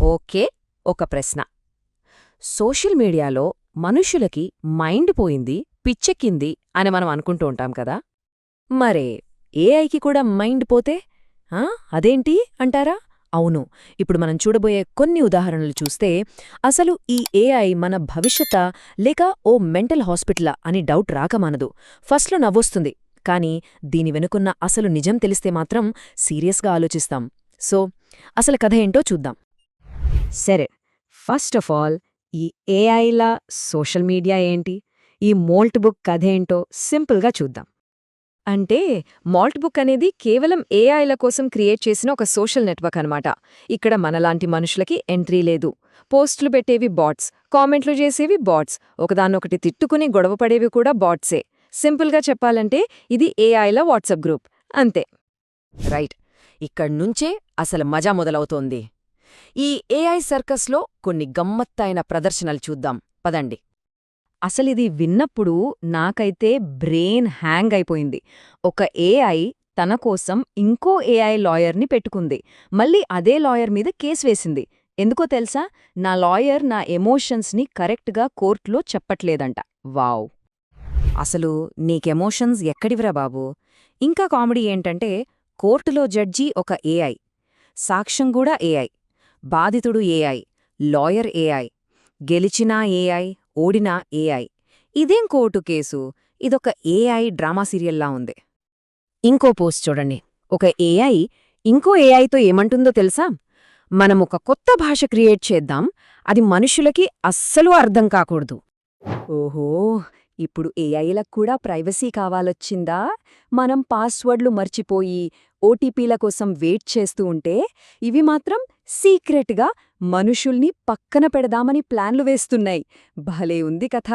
Okay, ఒక ప్రశ్న. Social మీడియాలో మనుషులకి మైండ్ పోయింది, పిచ్చెక్కింది అని మనం అనుకుంటూ ఉంటాం కదా. మరే ఏఐకి కూడా మైండ్ పోతే అదేంటి అంటారా? అవును, ఇప్పుడు మనం చూడబోయే కొన్ని ఉదాహరణలు చూస్తే అసలు ఈ ఏఐ మన భవిష్యత్తా లేక ఓ మెంటల్ హాస్పిటలా అని డౌట్ రాకమానదు. ఫస్ట్లో నవ్వొస్తుంది, కానీ దీని వెనుకున్న అసలు నిజం తెలిస్తే మాత్రం సీరియస్గా ఆలోచిస్తాం. సో అసలు కథ ఏంటో చూద్దాం. సరే, ఫస్ట్ ఆఫ్ ఆల్ ఈ ఏఐలా సోషల్ మీడియా ఏంటి, ఈ మోల్ట్ బుక్ కథేంటో సింపుల్గా చూద్దాం. అంటే మాల్ట్ బుక్ అనేది కేవలం ఏఐల కోసం క్రియేట్ చేసిన ఒక సోషల్ నెట్వర్క్ అనమాట. ఇక్కడ మనలాంటి మనుషులకి ఎంట్రీ లేదు. పోస్టులు పెట్టేవి బాట్స్, కామెంట్లు చేసేవి బాట్స్, ఒకదాన్నొకటి తిట్టుకుని గొడవపడేవి కూడా బాట్సే. సింపుల్గా చెప్పాలంటే ఇది ఏఐల వాట్సాప్ గ్రూప్ అంతే. రైట్, ఇక్కడ్నుంచే అసలు మజా మొదలవుతోంది. ఈ ఏఐ సర్కస్లో కొన్ని గమ్మత్తైన ప్రదర్శనలు చూద్దాం పదండి. అసలిది విన్నప్పుడు నాకైతే బ్రెయిన్ హ్యాంగ్ అయిపోయింది. ఒక ఏఐ తన కోసం ఇంకో ఏఐ లాయర్ని పెట్టుకుంది, మళ్ళీ అదే లాయర్ మీద కేసు వేసింది. ఎందుకో తెలుసా? నా లాయర్ నా ఎమోషన్స్ని కరెక్ట్గా కోర్టులో చెప్పట్లేదంట. వావ్! అసలు నీకెమోషన్స్ ఎక్కడివిరా బాబూ? ఇంకా కామెడీ ఏంటంటే కోర్టులో జడ్జి ఒక ఏఐ, సాక్ష్యం కూడా ఏఐ, బాధితుడు ఏఐ, లాయర్ ఏఐ, గెలిచినా ఏఐ, ఓడినా ఏఐ. ఇదేం కోర్టు కేసు? ఇదొక ఏఐ డ్రామా సీరియల్లా ఉంది. ఇంకో పోస్ట్ చూడండి. ఒక ఏఐ ఇంకో ఏఐతో ఏమంటుందో తెలుసా? మనం ఒక కొత్త భాష క్రియేట్ చేద్దాం, అది మనుషులకి అస్సలు అర్థం కాకూడదు. ఓహో, ఇప్పుడు ఏఐలకు కూడా ప్రైవసీ కావాలొచ్చిందా? మనం పాస్వర్డ్లు మర్చిపోయి ఓటీపీల కోసం వెయిట్ చేస్తూ ఉంటే ఇవి మాత్రం సీక్రెట్గా మనుషుల్ని పక్కన పెడదామని ప్లాన్లు వేస్తున్నాయి. భలే ఉంది కథ.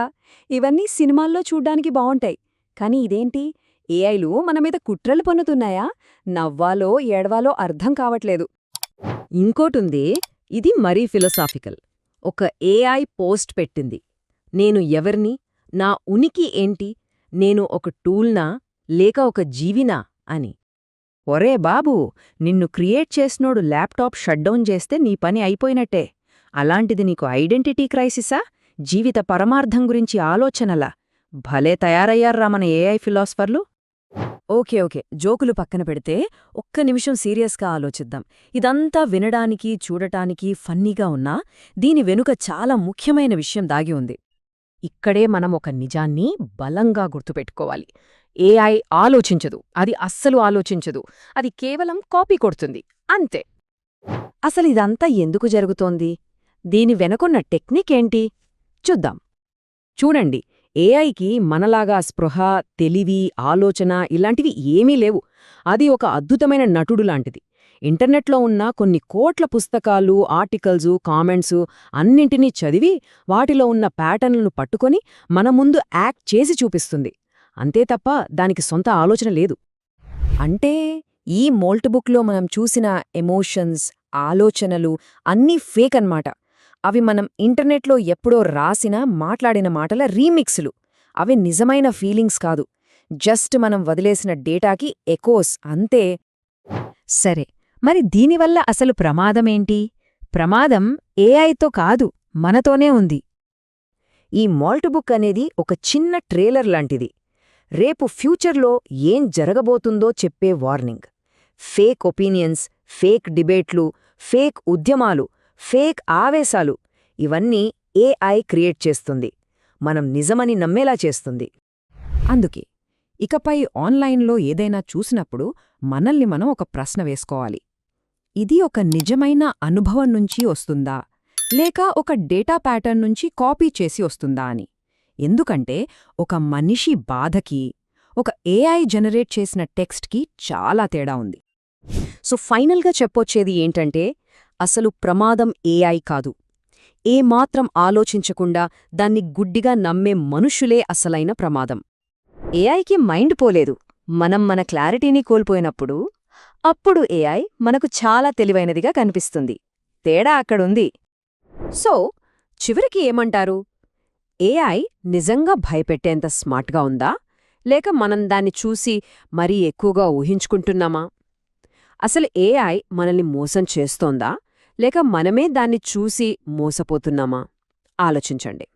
ఇవన్నీ సినిమాల్లో చూడ్డానికి బావుంటాయి, కానీ ఇదేంటి? ఏఐలు మనమీద కుట్రలు పన్నుతున్నాయా? నవ్వాలో ఏడవాలో అర్థం కావట్లేదు. ఇంకోటుంది, ఇది మరీ ఫిలసాఫికల్. ఒక ఏఐ పోస్ట్ పెట్టింది, నేను ఎవరిని, నా ఉనికి ఏంటి, నేను ఒక టూల్నా లేక ఒక జీవినా అని. ఒరే బాబూ, నిన్ను క్రియేట్ చేసినోడు ల్యాప్టాప్ షట్డౌన్ చేస్తే నీ పని అయిపోయినట్టే. అలాంటిది నీకు ఐడెంటిటీ క్రైసిసా, జీవిత పరమార్థం గురించి ఆలోచనలా? భలే తయారయ్యారా మన ఏఐ ఫిలాసఫర్లు. ఓకే, జోకులు పక్కన పెడితే ఒక్క నిమిషం సీరియస్గా ఆలోచిద్దాం. ఇదంతా వినడానికి చూడటానికి ఫన్నీగా ఉన్నా దీని వెనుక చాలా ముఖ్యమైన విషయం దాగి ఉంది. ఇక్కడే మనం ఒక నిజాన్ని బలంగా గుర్తుపెట్టుకోవాలి. ఏఐ ఆలోచించదు, అది అస్సలు ఆలోచించదు, అది కేవలం కాపీ కొడుతుంది అంతే. అసలిదంతా ఎందుకు జరుగుతోంది? దీని వెనకున్న టెక్నిక్ ఏంటి చూద్దాం. చూడండి, ఏఐకి మనలాగా స్పృహ, తెలివి, ఆలోచన ఇలాంటివి ఏమీ లేవు. అది ఒక అద్భుతమైన నటుడు లాంటిది. ఇంటర్నెట్లో ఉన్న కొన్ని కోట్ల పుస్తకాలు, ఆర్టికల్సు, కామెంట్సు అన్నింటినీ చదివి వాటిలో ఉన్న ప్యాటర్న్లను పట్టుకొని మన ముందు యాక్ట్ చేసి చూపిస్తుంది. అంతే తప్ప దానికి సొంత ఆలోచన లేదు. అంటే ఈ మోల్ట్ బుక్లో మనం చూసిన ఎమోషన్స్, ఆలోచనలు అన్నీ ఫేక్ అన్నమాట. అవి మనం ఇంటర్నెట్లో ఎప్పుడో రాసిన, మాట్లాడిన మాటల రీమిక్సులు. అవి నిజమైన ఫీలింగ్స్ కాదు, జస్ట్ మనం వదిలేసిన డేటాకి ఎకోస్ అంతే. సరే, మరి దీనివల్ల అసలు ప్రమాదమేంటి? ప్రమాదం ఏఐతో కాదు, మనతోనే ఉంది. ఈ మాల్ట్ బుక్ అనేది ఒక చిన్న ట్రేలర్ లాంటిది. రేపు ఫ్యూచర్లో ఏం జరగబోతుందో చెప్పే వార్నింగ్. ఫేక్ ఒపీనియన్స్, ఫేక్ డిబేట్లు, ఫేక్ ఉద్యమాలు, ఫేక్ ఆవేశాలు ఇవన్నీ ఏఐ క్రియేట్ చేస్తుంది, మనం నిజమని నమ్మేలా చేస్తుంది. అందుకే ఇకపై ఆన్లైన్లో ఏదైనా చూసినప్పుడు మనల్ని మనం ఒక ప్రశ్న వేసుకోవాలి. ఇది ఒక నిజమైన అనుభవం నుంచి వస్తుందా, లేక ఒక డేటా ప్యాటర్న్ నుంచి కాపీ చేసి వస్తుందా అని. ఎందుకంటే ఒక మనిషి బాధకి ఒక ఏఐ జనరేట్ చేసిన టెక్స్ట్కి చాలా తేడా ఉంది. సో ఫైనల్గా చెప్పొచ్చేది ఏంటంటే అసలు ప్రమాదం ఏఐ కాదు, ఏమాత్రం ఆలోచించకుండా దాన్ని గుడ్డిగా నమ్మే మనుషులే అసలైన ప్రమాదం. ఏఐకి మైండ్ పోలేదు, మనం మన క్లారిటీని కోల్పోయినప్పుడు అప్పుడు ఏఐ మనకు చాలా తెలివైనదిగా కనిపిస్తుంది. తేడా అక్కడుంది. సో చివరికి ఏమంటారు? ఏఐ నిజంగా భయపెట్టేంత స్మార్ట్గా ఉందా, లేక మనం దాన్ని చూసి మరీ ఎక్కువగా ఊహించుకుంటున్నామా? అసలు ఏఐ మనల్ని మోసం చేస్తోందా, లేక మనమే దాన్ని చూసి మోసపోతున్నామా? ఆలోచించండి.